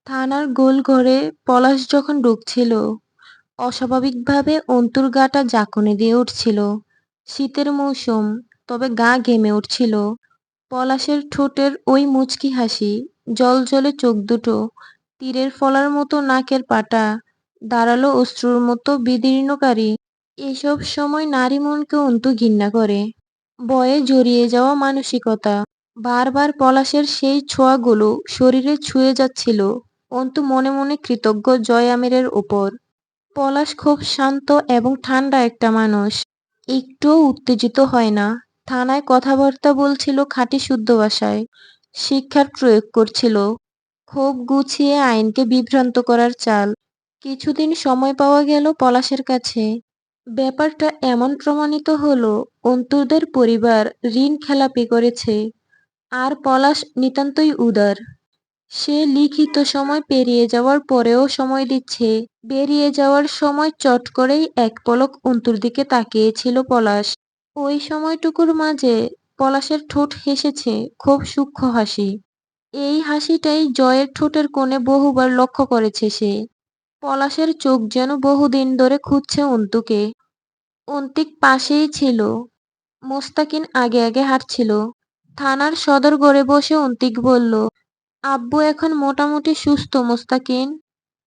থানার গোলঘরে পলাশ যখন ঢুকছিল, অস্বাভাবিকভাবে অন্তুর গাটা ঝাঁকুনি দিয়ে উঠছিল। শীতের মৌসুম, তবে গা ঘেমে উঠছিল। পলাশের ঠোঁটের ওই মুচকি হাসি, জ্বলজ্বলে চোখ দুটো, তীরের ফলার মতো নাকের পাটা, ধারালো অশ্রুর মতো বিদীর্ণকারী। এসব সময় নারী মনকে অন্তু ঘৃণা করে। ভয়ে জড়িয়ে যাওয়া মানসিকতা। বারবার পলাশের সেই ছোঁয়াগুলো শরীরে ছুঁয়ে যাচ্ছিল। অন্তু মনে মনে কৃতজ্ঞ জয় আমিরের উপর। পলাশ খুব শান্ত এবং ঠান্ডা একটা মানুষ। একটুও উত্তেজিত হয় না। থানায় কথাবার্তা বলছিল খাঁটি শুদ্ধ ভাষায়। শিক্ষার প্রয়োগ করছিল। খুব গুছিয়ে আইনকে বিভ্রান্ত করার চাল। কিছুদিন সময় পাওয়া গেল পলাশের কাছে। ব্যাপারটা এমন প্রমাণিত হলো, অন্তুদের পরিবার ঋণ খেলাপি করেছে। আর পলাশ নিতান্তই উদার। সে লিখিত সময় পেরিয়ে যাওয়ার পরেও সময় দিচ্ছে। বেরিয়ে যাওয়ার সময় চট করেই এক পলক অন্তুর দিকে তাকিয়েছিল পলাশ। ওই সময়টুকুর মাঝে পলাশের ঠোঁট হেসেছে খুব সূক্ষ্ম হাসি। এই হাসিটাই জয়ের ঠোঁটের কোণে বহুবার লক্ষ্য করেছে সে। পলাশের চোখ যেন বহুদিন ধরে খুঁজছে অন্তুকে। অন্তিক পাশেই ছিল। মোস্তাকিন আগে আগে হাঁটছিল। থানার সদরঘরে বসে অন্তিক বলল, আব্বু এখন মোটামুটি সুস্থ মোস্তাকিন।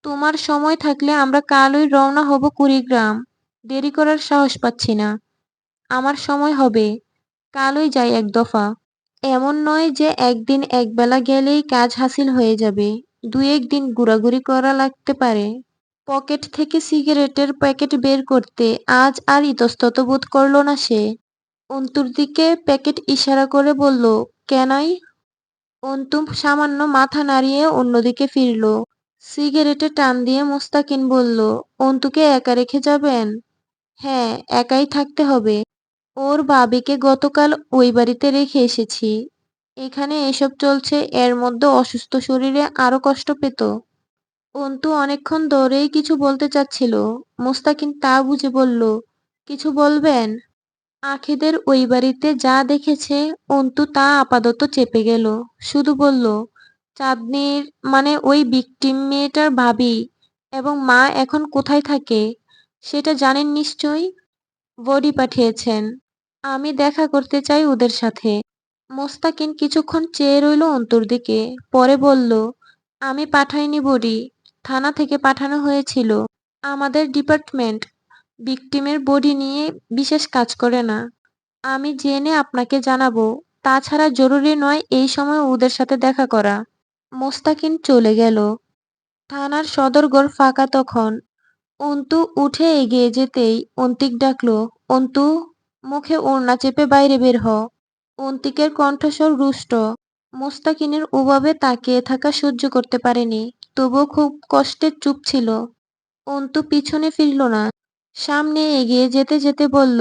তোমার সময় থাকলে আমরা কালই রওনা হব কুড়িগ্রাম। দেরি করার সাহস পাচ্ছি না। আমার সময় হবে। কালই যাই এক দফা। এমন নয় যে একদিন একবেলা গেলেই কাজ হাসিল হয়ে যাবে। দুই একদিন ঘোরাঘুরি করা লাগতে পারে। পকেট থেকে সিগারেটের প্যাকেট বের করতে আজ আর ইতস্তত বোধ করল না সে। অন্তুর দিকে প্যাকেট ইশারা করে বলল, কেনাই? অন্তু সামান্য মাথা নাড়িয়ে অন্যদিকে ফিরল। সিগারেটে টান দিয়ে মোস্তাকিন বলল, অন্তুকে একা রেখে যাবেন? হ্যাঁ, একাই থাকতে হবে। ওর ভাবিকে গতকাল ওই বাড়িতে রেখে এসেছি। এখানে এসব চলছে, এর মধ্যে অসুস্থ শরীরে আরো কষ্ট পেত। অন্তু অনেকক্ষণ ধরেই কিছু বলতে চাচ্ছিল। মোস্তাকিন তা বুঝে বলল, কিছু বলবেন? আখিদের ওই বাড়িতে যা দেখেছে অন্তু তা আপাতত চেপে গেল। শুধু বলল, চাঁদনির মানে ওই ভিকটিম মেয়েটার ভাবি এবং মা এখন কোথায় থাকে সেটা জানেন নিশ্চয়ই। বডি পাঠিয়েছেন। আমি দেখা করতে চাই ওদের সাথে। মোস্তাকিন কিছুক্ষণ চেয়ে রইল অন্তুর দিকে, পরে বলল, আমি পাঠাইনি বডি, থানা থেকে পাঠানো হয়েছিল। আমাদের ডিপার্টমেন্ট ভিকটিমের বডি নিয়ে বিশেষ কাজ করে না। আমি জেনে আপনাকে জানাবো। তাছাড়া জরুরি নয় এই সময় ওদের সাথে দেখা করা। মোস্তাকিন চলে গেল। থানার সদরঘর ফাঁকা তখন। অন্তু উঠে এগিয়ে যেতেই অন্তিক ডাকল, অন্তু, মুখে ওড়না চেপে বাইরে বের হ। অন্তিকের কণ্ঠস্বর রুষ্ট। মোস্তাকিনের ওভাবে তাকিয়ে থাকা সহ্য করতে পারেনি, তবুও খুব কষ্টে চুপ ছিল। অন্তু পিছনে ফিরল না। সামনে এগিয়ে যেতে যেতে বলল,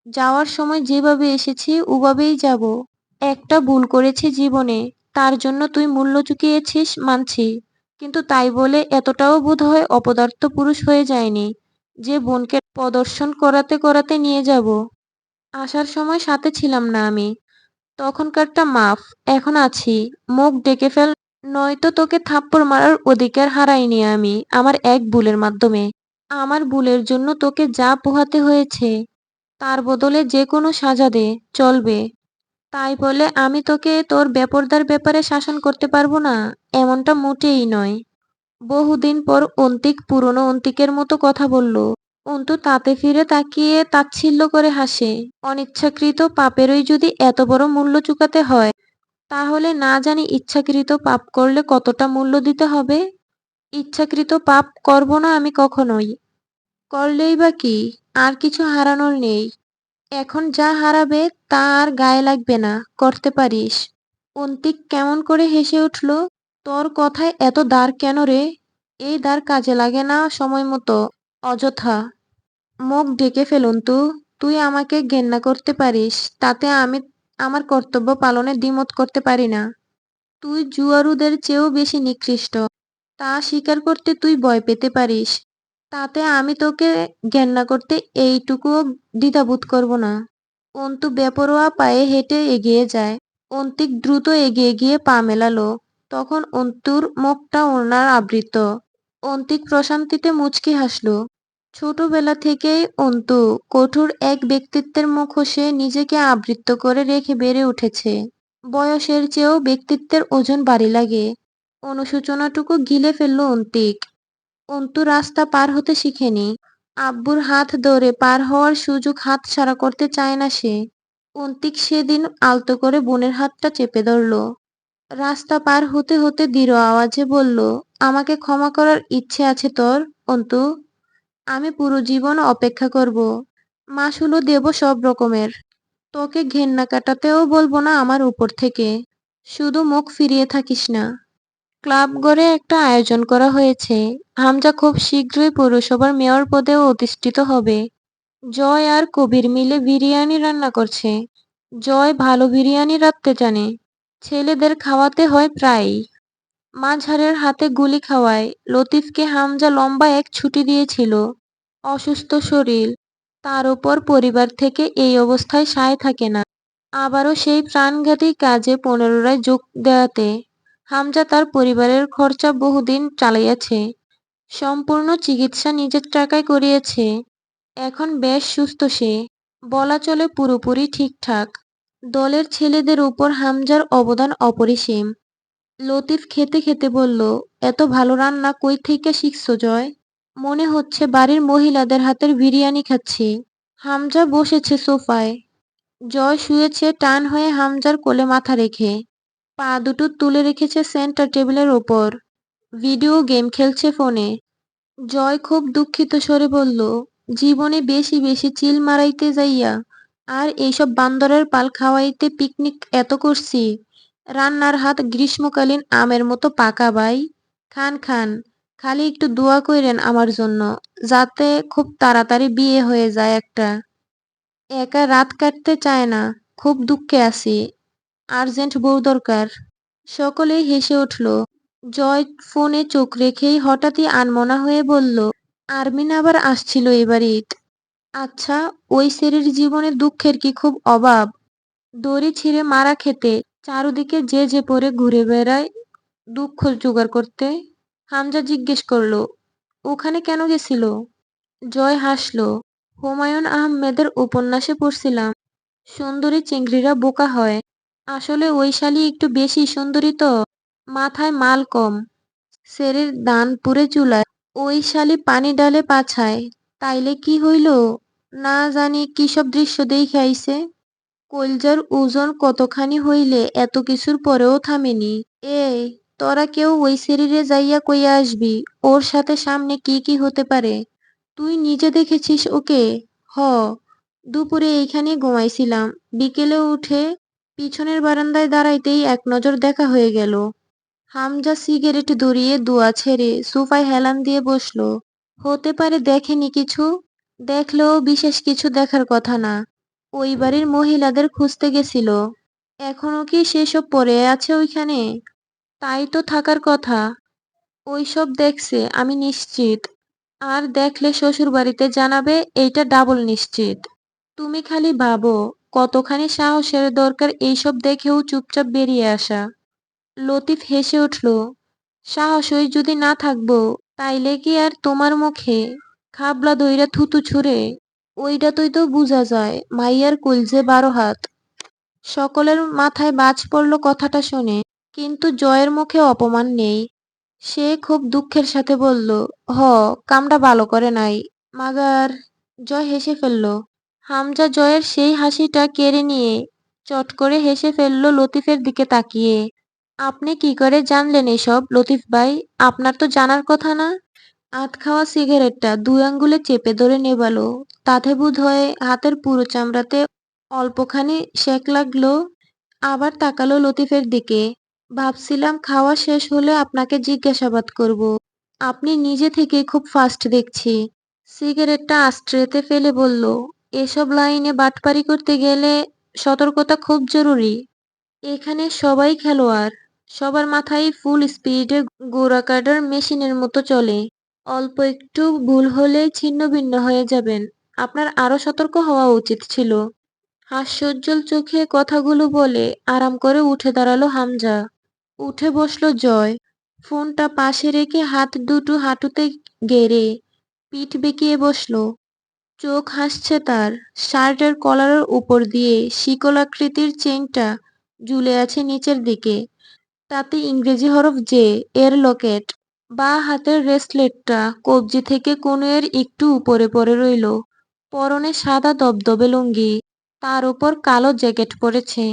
যাওয়ার সময় যেভাবে এসেছি ওভাবেই যাব। একটা ভুল করেছি জীবনে, তার জন্য তুই মূল্য চুকিয়েছিস মানছি। কিন্তু তাই বলে এতটাও বোধহয় অপদার্থ পুরুষ হয়ে যায়নি যে বোনকে প্রদর্শন করাতে করাতে নিয়ে যাব। আসার সময় সাথে ছিলাম না আমি। তখনকারটা মাফ, এখন আছি। মুখ ডেকে ফেল, নয়তো তোকে থাপ্পড় মারার অধিকার হারাইনি আমি আমার এক ভুলের মাধ্যমে। আমার ভুলের জন্য তোকে যা পোহাতে হয়েছে তার বদলে যে কোনো সাজা দে, চলবে। তাই বলে আমি তোকে তোর বেপরদার ব্যাপারে শাসন করতে পারবো না, এমনটা মোটেই নয়। বহুদিন পর অন্তিক পুরনো অন্তিকের মতো কথা বলল। অন্তু তাতে ফিরে তাকিয়ে তাচ্ছিল্য করে হাসে। অনিচ্ছাকৃত পাপেরই যদি এত বড় মূল্য চুকাতে হয়, তাহলে না জানি ইচ্ছাকৃত পাপ করলে কতটা মূল্য দিতে হবে। ইচ্ছাকৃত পাপ করব না আমি কখনোই। করলেই বা কি, আর কিছু হারানোর নেই। এখন যা হারাবে তা আর গায়ে লাগবে না, করতে পারিস। অন্তিক কেমন করে হেসে উঠল। তোর কথায় এত দাঁড় কেন রে? এই দাঁড় কাজে লাগে না সময় মতো, অযথা। মুখ ঢেকে ফেলুন তু। তুই আমাকে ঘেন্না করতে পারিস, তাতে আমি আমার কর্তব্য পালনে দ্বিমত করতে পারি না। তুই জুয়ারুদের চেয়েও বেশি নিকৃষ্ট, তা স্বীকার করতে তুই ভয় পেতে পারিস। তাতে আমি তোকে ঘেন্না করতে এইটুকুও দ্বিধাবোধ করব না। অন্তু বেপরোয়া পায়ে হেঁটে এগিয়ে যায়। অন্তিক দ্রুত এগিয়ে গিয়ে পা মেলালো। তখন অন্তুর মুখটা ওড়নার আবৃত। অন্তিক প্রশান্তিতে মুচকি হাসল। ছোটবেলা থেকেই অন্তু কঠোর এক ব্যক্তিত্বের মুখোশে নিজেকে আবৃত করে রেখে বেড়ে উঠেছে। বয়সের চেয়েও ব্যক্তিত্বের ওজন ভারী লাগে। অনুশোচনাটুকু গিলে ফেলল অন্তিক। অন্তু রাস্তা পার হতে শিখেনি। আব্বুর হাত ধরে পার হওয়ার সুযোগ হাতছাড়া করতে চায় না সে। অন্তিক সেদিন আলতো করে বোনের হাতটা চেপে ধরল। রাস্তা পার হতে হতে দৃঢ় আওয়াজে বলল, আমাকে ক্ষমা করার ইচ্ছে আছে তোর, অন্তু? আমি পুরো জীবন অপেক্ষা করব। মাসুলও দেব সব রকমের। তোকে ঘেন্না কাটাতেও বলবো না আমার উপর থেকে। শুধু মুখ ফিরিয়ে থাকিস না। ক্লাব ঘরে একটা আয়োজন করা হয়েছে। হামজা খুব শীঘ্রই পৌরসভার মেয়র পদেও অধিষ্ঠিত হবে। জয় আর কবির মিলে বিরিয়ানি রান্না করছে। জয় ভালো বিরিয়ানি রাঁধতে জানে। ছেলেদের খাওয়াতে হয় প্রায়ই। মাঝারের হাতে গুলি খাওয়ায়। লতিফকে হামজা লম্বা এক ছুটি দিয়েছিল। অসুস্থ শরীর, তার উপর পরিবার থেকে এই অবস্থায় সায় থাকে না। আবারও সেই প্রাণঘাতী কাজে পুনরায় যোগ দেওয়াতে হামজা তার পরিবারের খরচা বহুদিন চালাইয়াছে। সম্পূর্ণ চিকিৎসা নিজের টাকায় করিয়েছে। এখন বেশ সুস্থ সে। বলা চলে পুরোপুরি ঠিকঠাক। দলের ছেলেদের উপর হামজার অবদান অপরিসীম। লতিফ খেতে খেতে বলল, এত ভালো রান্না কই থেকে শিখছো জয়? মনে হচ্ছে বাড়ির মহিলাদের হাতের বিরিয়ানি খাচ্ছি। হামজা বসেছে সোফায়। জয় শুয়েছে টান হয়ে হামজার কোলে মাথা রেখে। পা দুটো তুলে রেখেছে সেন্টার টেবিলের ওপর। ভিডিও গেম খেলছে ফোনে। জয় খুব দুঃখিত স্বরে বলল, জীবনে বেশি বেশি চিল মারাইতে যাইয়া আর এইসব বান্দরের পাল খাওয়াইতে পিকনিক এত করছি। রান্নার হাত গ্রীষ্মকালীন আমের মতো পাকা ভাই। খান খান, খালি একটু দোয়া কইরেন আমার জন্য, যাতে খুব তাড়াতাড়ি বিয়ে হয়ে যায় একটা। একা রাত কাটতে চায় না, খুব দুঃখে আছি, আর্জেন্ট বউ দরকার। সকলেই হেসে উঠল। জয় ফোনে চোখ রেখেই হঠাৎই আনমনা হয়ে বলল, আরমিন আবার আসছিল এবার ঈদ। আচ্ছা, ওই ছেলের জীবনে দুঃখের কি খুব অভাব? দড়ি ছিঁড়ে মারা খেতে চারুদিকে যে যে পড়ে ঘুরে বেড়ায় দুঃখ জোগাড় করতে। হামজা জিজ্ঞেস করল, ওখানে কেন গেছিল? জয় হাসল। হুমায়ুন আহমেদের উপন্যাসে পড়ছিলাম, সুন্দরী চিংড়িরা বোকা হয়। আসলে ওই শালী একটু বেশি সুন্দরী তো, মাথায় মাল কম, শরীর দান পুড়ে চুলায়। ওই শালী পানি ডালে পাছায়। তাইলে কি হইল? না জানি কি সব দৃশ্য দেইখা আইছে। কইলজার ওজন কতখানি হইলে এত কিছুর পরেও থামেনি। এই, তোরা কেউ ওই শরীরে যাইয়া কইয়া আসবি ওর সাথে সামনে কি কি হতে পারে। তুই নিজে দেখেছিস ওকে? হ, দুপুরে এইখানে ঘুমাইছিলাম, বিকেলে উঠে পিছনের বারান্দায় দাঁড়াইতেই এক নজর দেখা হয়ে গেল। হামজা সিগারেট ধরিয়ে দোয়া ছেড়ে সোফায় হেলান দিয়ে বসল। হতে পারে দেখেনি কিছু, দেখলেও বিশেষ কিছু দেখার কথা না। ওই বাড়ির মহিলাদের খুঁজতে গেছিল। এখনো কি সেসব পড়ে আছে ওইখানে? তাই তো থাকার কথা। ওইসব দেখছে আমি নিশ্চিত। আর দেখলে শ্বশুর বাড়িতে জানাবে, এইটা ডাবল নিশ্চিত। তুমি খালি ভাবো কতখানি সাহসের দরকার এইসব দেখেও চুপচাপ বেরিয়ে আসা। লতিফ হেসে উঠল। সাহসই যদি না থাকবো, তাইলে কি আর তোমার মুখে খাবলা দইরা থুতু ছুঁড়ে? ওইটাতেই তো বুঝা যায় মাইয়ার কইলজে 12 হাত। সকলের মাথায় বাজ পড়ল কথাটা শুনে, কিন্তু জয়ের মুখে অপমান নেই। সে খুব দুঃখের সাথে বলল, হ, কামটা ভালো করে নাই, মাগার। জয় হেসে ফেলল। হামজা জয়ের সেই হাসিটা কেড়ে নিয়ে চট করে হেসে ফেলল লতিফের দিকে তাকিয়ে। আপনি কি করে জানলেন এসব লতিফ ভাই? আপনার তো জানার কথা না। আধ খাওয়া সিগারেটটা 2 আঙ্গুলে চেপে ধরে নেবালো। তাতে বোধ হয় হাতের পুরো চামড়াতে অল্পখানি সেক লাগলো। আবার তাকালো লতিফের দিকে। ভাবছিলাম খাওয়া শেষ হলে আপনাকে জিজ্ঞাসাবাদ করব। আপনি নিজে থেকেই খুব ফাস্ট দেখছি। সিগারেটটা আস্ট্রেতে ফেলে বলল, এসব লাইনে বাটপারি করতে গেলে সতর্কতা খুব জরুরি। এখানে সবাই খেলোয়াড়। সবার মাথায় ফুল স্পিডে গোড়াকাটার মেশিনের মতো চলে। অল্প একটু ভুল হলেই ছিন্নভিন্ন হয়ে যাবেন। আপনার আরো সতর্ক হওয়া উচিত ছিল। হাস্যোজ্জ্বল চোখে কথাগুলো বলে আরাম করে উঠে দাঁড়ালো হামজা। উঠে বসল জয়। ফোনটা পাশে রেখে হাত দুটো হাঁটুতে গেড়ে পিঠ বেঁকিয়ে বসল। চোখ হাসছে তার। শার্টের কলারের উপর দিয়ে শিকলাকৃতির চেইনটা ঝুলে আছে নিচের দিকে। তাতে ইংরেজি হরফ জে এর লকেট। বাঁ হাতের রেসলেটটা কবজি থেকে কনুইয়ের একটু উপরে পড়ে রইল। পরনে সাদা দবদবে লুঙ্গি, তার উপর কালো জ্যাকেট পরেছে।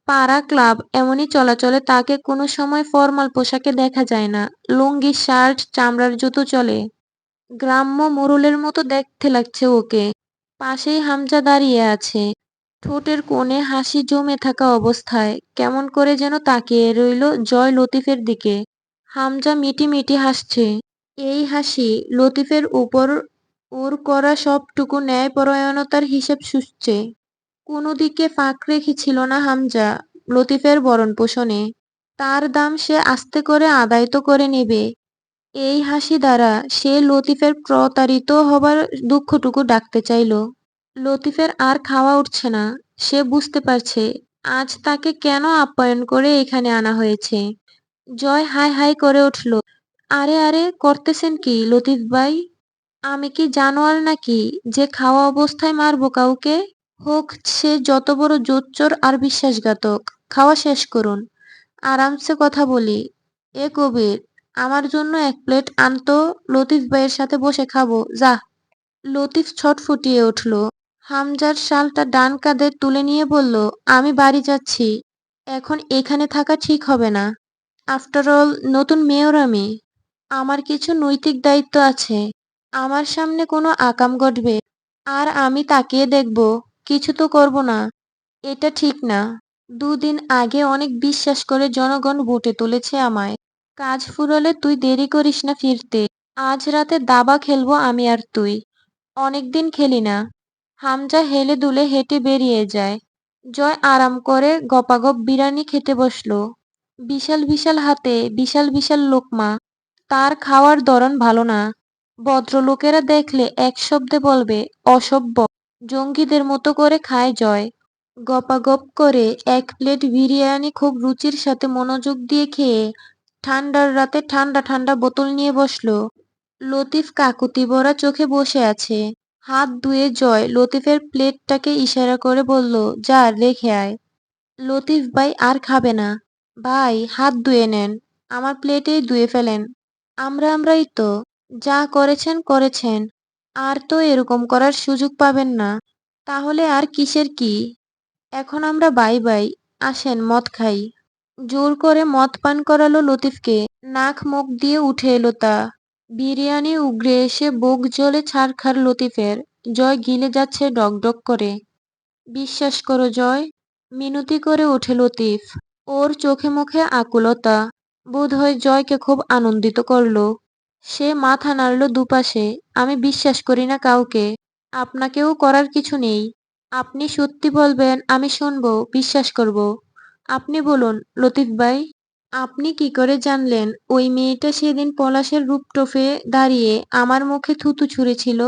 পাড়া ক্লাব এমনই চলাচলে তাকে কোনো সময় ফরমাল পোশাকে দেখা যায় না। লুঙ্গি, শার্ট, চামড়ার জুতো চলে। গ্রাম্য মোড়লের মতো দেখতে লাগছে ওকে। পাশেই হামজা দাঁড়িয়ে আছে, ঠোঁটের কোণে হাসি জমে থাকা অবস্থায় কেমন করে যেন তাকিয়ে রইল জয় লতিফের দিকে। হামজা মিটিমিটি হাসছে। এই হাসি লতিফের উপর ওর করা সবটুকু ন্যায়পরায়ণতার হিসেব শুষছে। কোনো দিকে ফাঁক রেখেছিল না হামজা লতিফের ভরণ-পোষণে। তার দাম সে আস্তে করে আদায় তো করে নেবে। এই হাসি দ্বারা সে লতিফের প্রতারিত হবার দুঃখটুকু ঢাকতে চাইল। লতিফের আর খাওয়া উঠছে না। সে বুঝতে পারছে আজ তাকে কেন আপ্যায়ন করে এখানে আনা হয়েছে। জয় হাই হাই করে উঠল। আরে আরে করতেছেন কি লতিফ ভাই? আমি কি জানোয়ার নাকি যে খাওয়া অবস্থায় মারবো কাউকে? হোক সে যত বড় জোচ্চোর আর বিশ্বাসঘাতক। খাওয়া শেষ করুন, আরামসে কথা বলি। এ কবির, আমার জন্য এক প্লেট আনতো, লতিফ ভাইয়ের সাথে বসে খাবো, যা। লতিফ ছটফটিয়ে উঠল। হামজার শালটা ডান কাঁধে তুলে নিয়ে বলল, আমি বাড়ি যাচ্ছি। এখন এখানে থাকা ঠিক হবে না। আফটার অল নতুন মেয়র আমি। আমার কিছু নৈতিক দায়িত্ব আছে। আমার সামনে কোনো আকাম ঘটবে আর আমি তাকিয়ে দেখব, কিছু তো করব না। এটা ঠিক না। 2 দিন আগে অনেক বিশ্বাস করে জনগণ ভোটে তুলেছে আমায়। কাজ ফুরোলে তুই দেরি করিস না ফিরতে। আজ রাতে দাবা খেলবো আমি আর তুই। অনেকদিন খেলি না। হামজা হেলে দুলে হেঁটে বেরিয়ে যায়। জয় আরাম করে গপাগপ বিরিয়ানি খেতে বসল। বিশাল বিশাল হাতে বিশাল বিশাল লোকমা। তার খাওয়ার ধরন ভালো না। ভদ্রলোকেরা দেখলে এক শব্দে বলবে অসভ্য। জঙ্গিদের মতো করে খায় জয়। গপাগপ করে এক প্লেট বিরিয়ানি খুব রুচির সাথে মনোযোগ দিয়ে খেয়ে ঠান্ডার রাতে ঠান্ডা ঠান্ডা বোতল নিয়ে বসল। লতিফ কাকুতি ভরা চোখে বসে আছে। হাত ধুয়ে জয় লতিফের প্লেটটাকে ইশারা করে বলল, যা রেখে আয়। লতিফ ভাই আর খাবে না। ভাই হাত ধুয়ে নেন, আমার প্লেটেই ধুয়ে ফেলেন। আমরাই তো। যা করেছেন করেছেন, আর তো এরকম করার সুযোগ পাবেন না। তাহলে আর কিসের কি? এখন আমরা বাই বাই। আসেন মদ খাই। জোর করে মদ পান করালো লতিফকে। নাক মুখ দিয়ে উঠে এলো তা। বিরিয়ানি উগরে এসে বুক জ্বলে ছারখার লতিফের। জয় গিলে যাচ্ছে ডক করে। বিশ্বাস করো জয়, মিনতি করে ওঠে লতিফ। ওর চোখে মুখে আকুলতা বোধহয় জয়কে খুব আনন্দিত করলো। সে মাথা নাড়ল দুপাশে। আমি বিশ্বাস করি না কাউকে। আপনাকেও করার কিছু নেই। আপনি সত্যি বলবেন, আমি শুনবো, বিশ্বাস করব। আপনি বলুন লতিফ ভাই, আপনি কি করে জানলেন ওই মেয়েটা সেদিন পলাশের রূপটোফে দাঁড়িয়ে আমার মুখে থুতু ছুঁড়েছিল?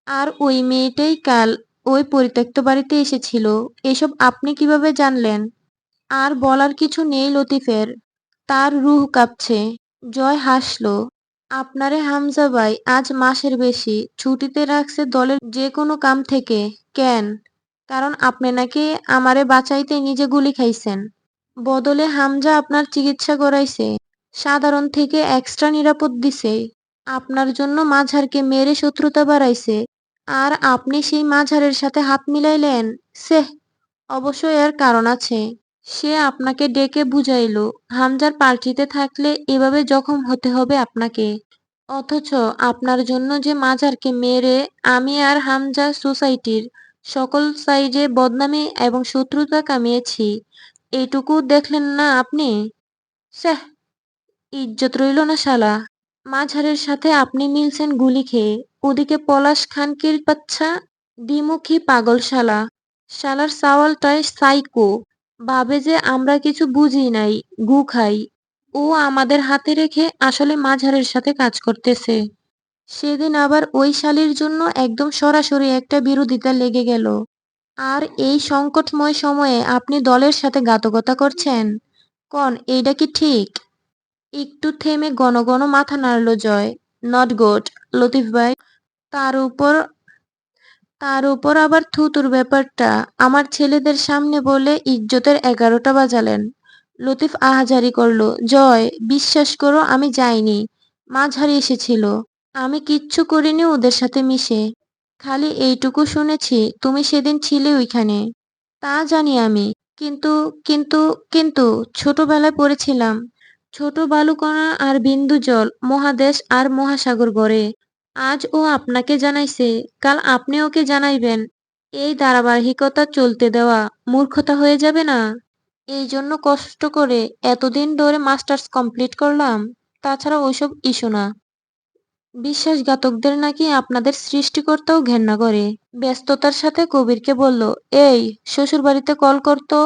আর ওই মেয়েটাই কাল ওই পরিত্যক্ত বাড়িতে এসেছিল, এসব আপনি কিভাবে জানলেন? আর বলার কিছু নেই লতিফের। তার রুহ কাঁপছে। জয় হাসল। আপনারে হামজা ভাই আজ মাসের বেশি ছুটিতে রাখছে দলের যে কোনো কাম থেকে। কেন? কারণ আপনি নাকি আমারে বাঁচাইতে নিজে গুলি খাইছেন। বদলে হামজা আপনার চিকিৎসা করাইছে, সাধারণ থেকে এক্সট্রা নিরাপদ দিছে। আপনার জন্য মাঝারকে মেরে শত্রুতা বাড়াইছে। আর আপনি সেই মাঝারের সাথে হাত মিলাইলেন। সেহ, অবশ্যই এর কারণ আছে। সে আপনাকে ডেকে বুঝাইল হামজার পার্টিতে থাকলে এভাবে জখম হতে হবে আপনাকে। অথচ আপনার জন্য যে মাঝারকে মেরে আমি আর হামজা সোসাইটির সকল সাইডে বদনামি এবং শত্রুতা কামিয়েছি, এইটুকু দেখলেন না আপনি? স্যাহ, ইজ্জত রইল না শালা। মাঝারের সাথে আপনি মিলছেন গুলি খেয়ে, ওদিকে পলাশ খানকির বাচ্চা দ্বিমুখী পাগল শালা। শালার সাওয়ালটায় সাইকো। ভাবে যে আমরা কিছু বুঝি নাই, গু খাই। ও আমাদের হাতে রেখে আসলে মাঝারের সাথে কাজ করতেছে। সেদিন আবার ওই শালির জন্য একদম সরাসরি একটা বিরোধিতা লেগে গেল। আর এই সংকটময় সময়ে আপনি দলের সাথে ঘাতকতা করছেন? কন এইটা কি ঠিক? একটু থেমে ঘন ঘন মাথা নাড়ল জয়। নট গুড, লতিফ ভাই। তার উপর তার উপর আবার থুতুর ব্যাপারটা আমার ছেলেদের সামনে বলে ইজ্জতের 11টা বাজালেন। লতিফ আহাজারি করল। জয়, বিশ্বাস করো আমি যাইনি। মাঝারি এসেছিল। আমি কিচ্ছু করিনি ওদের সাথে মিশে। খালি এইটুকু শুনেছি তুমি সেদিন ছিলে ওইখানে। তা জানি আমি। কিন্তু কিন্তু কিন্তু ছোটবেলায় পড়েছিলাম। ছোট বালুকণা আর বিন্দু জল, মহাদেশ আর মহাসাগর গড়ে। আজ ও আপনাকে জানাইছে, কাল আপনি ওকে জানাইবেন। এই ধারাবাহিকতা চলতে দেওয়া মূর্খতা হয়ে যাবে না? এই জন্য কষ্ট করে এতদিন ধরে মাস্টার্স কমপ্লিট করলাম। তাছাড়া ওইসব ইস্যু না। বিশ্বাসঘাতকদের নাকি আপনাদের সৃষ্টিকর্তাও ঘেন্না করে। ব্যস্ততার সাথে কবিরকে বলল, এই শ্বশুরবাড়িতে কল করতো।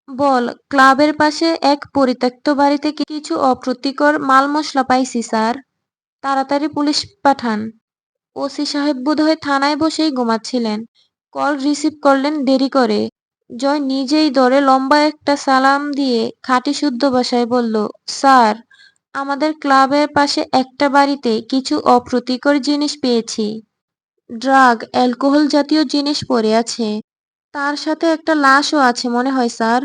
বল, ক্লাবের পাশে এক পরিত্যক্ত বাড়ি থেকে কিছু অপ্রীতিকর মাল মশলা পাইছি স্যার। তাড়াতাড়ি পুলিশ পাঠান। ওসি সাহেব বোধহয় থানায় বসেই ঘুমাচ্ছিলেন। কল রিসিভ করলেন দেরি করে। জয় নিজেই ধরে লম্বা একটা সালাম দিয়ে খাঁটি শুদ্ধ ভাষায় বলল, স্যার, আমাদের ক্লাবের পাশে একটা বাড়িতে কিছু অপ্রীতিকর জিনিস পেয়েছি। ড্রাগ, অ্যালকোহল জাতীয় জিনিস পড়ে আছে। তার সাথে একটা লাশও আছে মনে হয় স্যার।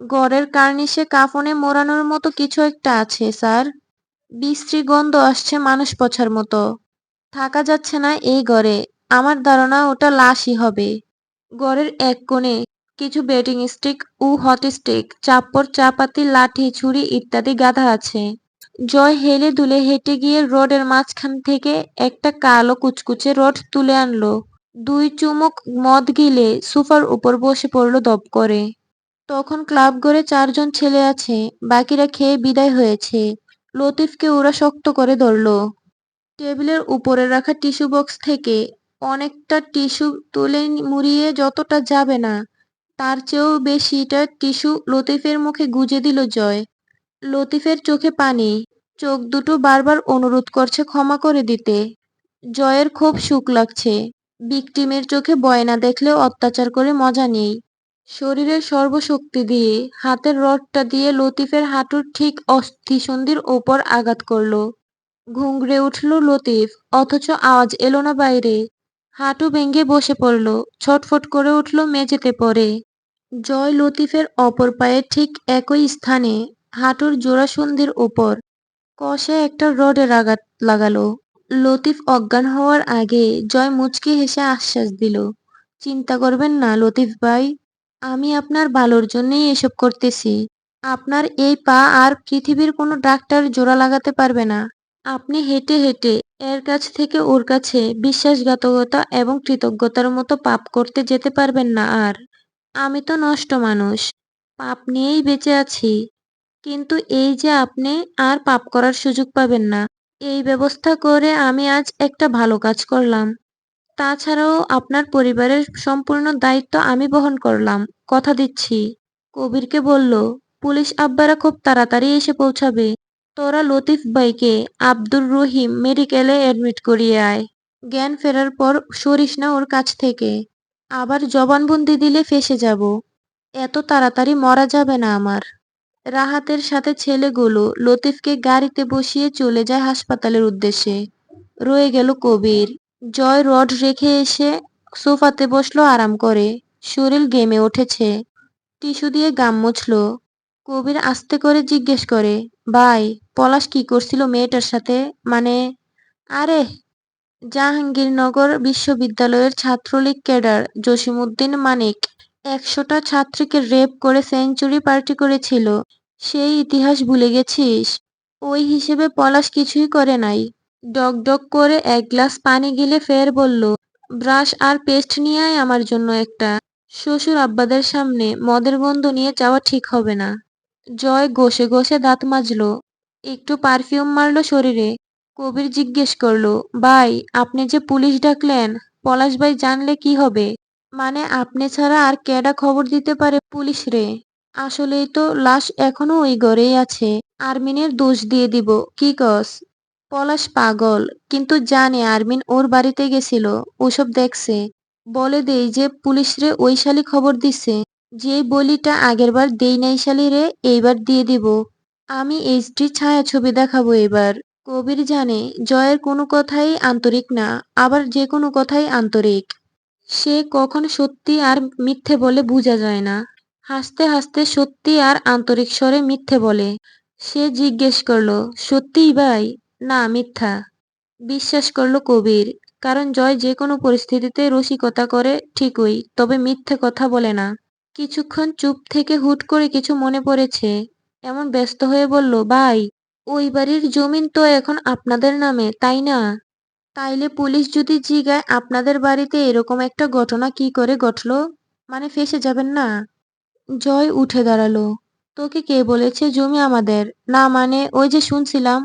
ঘরের কার্নিশে কাফনে মোড়ানোর মতো কিছু একটা আছে স্যার। বিশ্রী গন্ধ আসছে মানুষ পচার মতো। থাকা যাচ্ছে না এই ঘরে। আমার ধারণা ওটা লাশই হবে। ঘরের এক কোণে কিছু বেটিং স্টিক ও হট স্টিক, চাপ্পড়, চাপাতি, লাঠি, ছুরি ইত্যাদি গাদা আছে। জয় হেলে দুলে হেঁটে গিয়ে রোডের মাঝখান থেকে একটা কালো কুচকুচে রড তুলে আনলো। 2 চুমুক মদ গিলে সোফার উপর বসে পড়ল দপ করে। তখন ক্লাব ঘরে 4 জন ছেলে আছে, বাকিরা খেয়ে বিদায় হয়েছে। লতিফকে ওরা শক্ত করে ধরল। টেবিলের উপরে রাখা টিস্যু বক্স থেকে অনেকটা টিস্যু তুলে মুড়িয়ে যতটা যাবে না, তার চেয়েও বেশিটা টিস্যু লতিফের মুখে গুজে দিল জয়। লতিফের চোখে পানি। চোখ দুটো বারবার অনুরোধ করছে ক্ষমা করে দিতে। জয়ের খুব সুখ লাগছে। ভিকটিমের চোখে ভয় না দেখলেও অত্যাচার করে মজা নেই। শরীরের সর্বশক্তি দিয়ে হাতের রডটা দিয়ে লতিফের হাঁটুর ঠিক অস্থিসন্ধির ওপর আঘাত করল। ঘুঙড়ে উঠল লতিফ, অথচ আওয়াজ এলো না বাইরে। হাঁটু ভেঙে বসে পড়ল, ছটফট করে উঠল মেঝেতে পড়ে। জয় লতিফের অপর পায়ের ঠিক একই স্থানে, হাঁটুর জোড়াসন্ধির ওপর কষে একটা রডের আঘাত লাগালো। লতিফ অজ্ঞান হওয়ার আগে জয় মুচকি হেসে আশ্বাস দিল, চিন্তা করবেন না লতিফ ভাই, আমি আপনার ভালোর জন্যই এসব করতেছি। আপনার এই পা আর পৃথিবীর কোনো ডাক্তার জোড়া লাগাতে পারবে না। আপনি হেঁটে হেঁটে এর কাছ থেকে ওর কাছে বিশ্বাসঘাতকতা এবং কৃতজ্ঞতার মতো পাপ করতে যেতে পারবেন না আর। আমি তো নষ্ট মানুষ, পাপ নিয়েই বেঁচে আছি। কিন্তু এই যে আপনি আর পাপ করার সুযোগ পাবেন না, এই ব্যবস্থা করে আমি আজ একটা ভালো কাজ করলাম। তাছাড়াও আপনার পরিবারের সম্পূর্ণ দায়িত্ব আমি বহন করলাম, কথা দিচ্ছি। কবিরকে বলল, পুলিশ আব্বারা খুব তাড়াতাড়ি এসে পৌঁছাবে। তোরা লতিফ ভাইকে আব্দুর রহিম মেডিকেলে অ্যাডমিট করিয়ে আয়। জ্ঞান ফেরার পর সরিস না ওর কাছ থেকে। আবার জবানবন্দি দিলে ফেঁসে যাব। এত তাড়াতাড়ি মরা যাবে না আমার। রাহাতের সাথে ছেলেগুলো লতিফকে গাড়িতে বসিয়ে চলে যায় হাসপাতালের উদ্দেশ্যে। রয়ে গেল কবির। জয় রড রেখে এসে সোফাতে বসলো আরাম করে। শরীর ঘেমে উঠেছে। টিস্যু দিয়ে গাম মুছল। কবির আস্তে করে জিজ্ঞেস করে, ভাই, পলাশ কি করছিল মেয়েটার সাথে? মানে? আরে, জাহাঙ্গীরনগর বিশ্ববিদ্যালয়ের ছাত্রলীগ ক্যাডার জসিমউদ্দিন মানিক 100টা ছাত্রীকে রেপ করে সেঞ্চুরি পার্টি করেছিল। সেই ইতিহাস ভুলে গেছিস? ওই হিসেবে পলাশ কিছুই করে নাই। ডক করে 1 গ্লাস পানি গিলে ফের বলল, ব্রাশ আর পেস্ট নিয়ে আয় আমার জন্য একটা। শ্বশুর আব্বাদের সামনে মদের গন্ধ নিয়ে যাওয়া ঠিক হবে না। জয় ঘষে ঘষে দাঁত মাজল। একটু পারফিউম মারল শরীরে। কবির জিজ্ঞেস করল, ভাই, আপনি যে পুলিশ ডাকলেন, পলাশ ভাই জানলে কি হবে? মানে আপনি ছাড়া আর কেডা খবর দিতে পারে পুলিশ রে? আসলেই তো লাশ এখনো ওই ঘরেই আছে। আরমিনের দোষ দিয়ে দিব, কি কস? পলাশ পাগল, কিন্তু জানে আরমিন ওর বাড়িতে গেছিল, ওসব দেখছে। বলে দেই যে পুলিশরে ওই শালি খবর দিছে। যে বলিটা আগেরবার দেই নাই শালিরে, এইবার দিয়ে দিব। আমি এইচডি ছায়াছবি দেখাবো এবার। কবির জানে জয়ের কোনো কথাই আন্তরিক না, আবার যে কোনো কথাই আন্তরিক। সে কখন সত্যি আর মিথ্যে বলে বোঝা যায় না। হাসতে হাসতে সত্যি আর আন্তরিক স্বরে মিথ্যে বলে। সে জিজ্ঞেস করলো, সত্যিই ভাই? না, মিথ্যা। বিশ্বাস করল কবির। কারণ জয় যে কোনো পরিস্থিতিতে রসিকতা করে ঠিকই, তবে মিথ্যে কথা বলে না। কিছুক্ষণ চুপ থেকে হুট করে কিছু মনে পড়েছে, এমন ব্যস্ত হয়ে বলল, ভাই, ওই বাড়ির জমিন তো এখন আপনাদের নামে, তাই না? তাইলে পুলিশ যদি জিগায় আপনাদের বাড়িতে এরকম একটা ঘটনা কি করে ঘটলো, মানে ফেঁসে যাবেন না? জয় উঠে দাঁড়ালো। তোকে কে বলেছে জমি আমাদের? না মানে ওই যে শুনছিলাম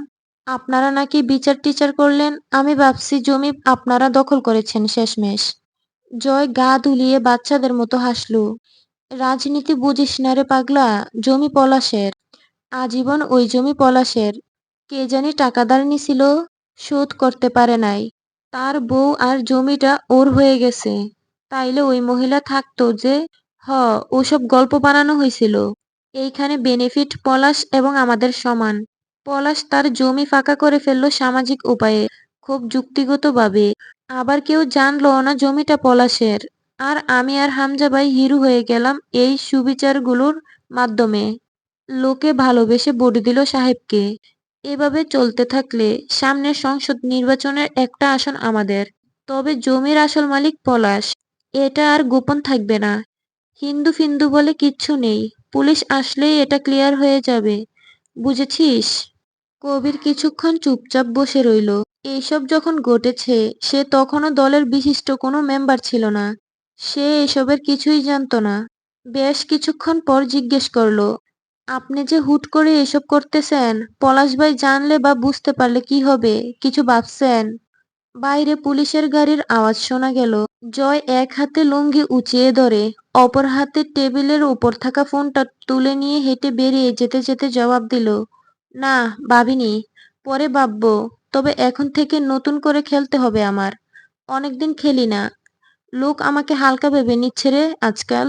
আপনারা নাকি বিচার টিচার করলেন, আমি ভাবছি জমি আপনারা দখল করেছেন শেষমেশ। জয় গা দুলিয়ে বাচ্চাদের মতো হাসলো। রাজনীতি বুঝিস না রে পাগলা, জমি পলাশের। আজীবন ওই জমি পলাশের। কে জানি টাকাদার নিছিল, শোধ করতে পারে নাই। তার বউ আর জমিটা ওর হয়ে গেছে। তাইলে ওই মহিলা থাকতো যে? হ, ওসব গল্প বানানো হয়েছিল। এইখানে বেনিফিট পলাশ এবং আমাদের সমান। পলাশ তার জমি ফাঁকা করে ফেললো সামাজিক উপায়ে, খুব যুক্তিগতভাবে। আবার কেউ জানলও না জমিটা পলাশের। আর আমি আর হামজা ভাই হিরো হয়ে গেলাম এই সুবিচারগুলোর মাধ্যমে। লোকে ভালোবেসে ভোট দিল সাহেবকে। এভাবে চলতে থাকলে সামনের সংসদ নির্বাচনের একটা আসন আমাদের। তবে জমির আসল মালিক পলাশ। এটা আর গোপন থাকবে না। হিন্দু ফিন্দু বলে কিচ্ছু নেই। পুলিশ আসলেই এটা ক্লিয়ার হয়ে যাবে। বুঝেছিস? কবির কিছুক্ষণ চুপচাপ বসে রইল। এইসব যখন ঘটেছে সে তখনও দলের বিশিষ্ট কোনো মেম্বার ছিল না। সে এসবের কিছুই জানত না। বেশ কিছুক্ষণ পর জিজ্ঞেস করল, আপনি যে হুট করে এসব করতেছেন, পলাশ ভাই জানলে বা বুঝতে পারলে কি হবে, কিছু ভাবছেন? বাইরে পুলিশের গাড়ির আওয়াজ শোনা গেল। জয় এক হাতে লুঙ্গি উঁচিয়ে ধরে, অপর হাতে টেবিলের উপর থাকা ফোনটা তুলে নিয়ে হেঁটে বেরিয়ে যেতে যেতে জবাব দিল, না, ভাবিনি। পরে ভাববো। তবে এখন থেকে নতুন করে খেলতে হবে আমার। অনেকদিন খেলি না। লোক আমাকে হালকা ভেবে নিচ্ছে রে আজকাল।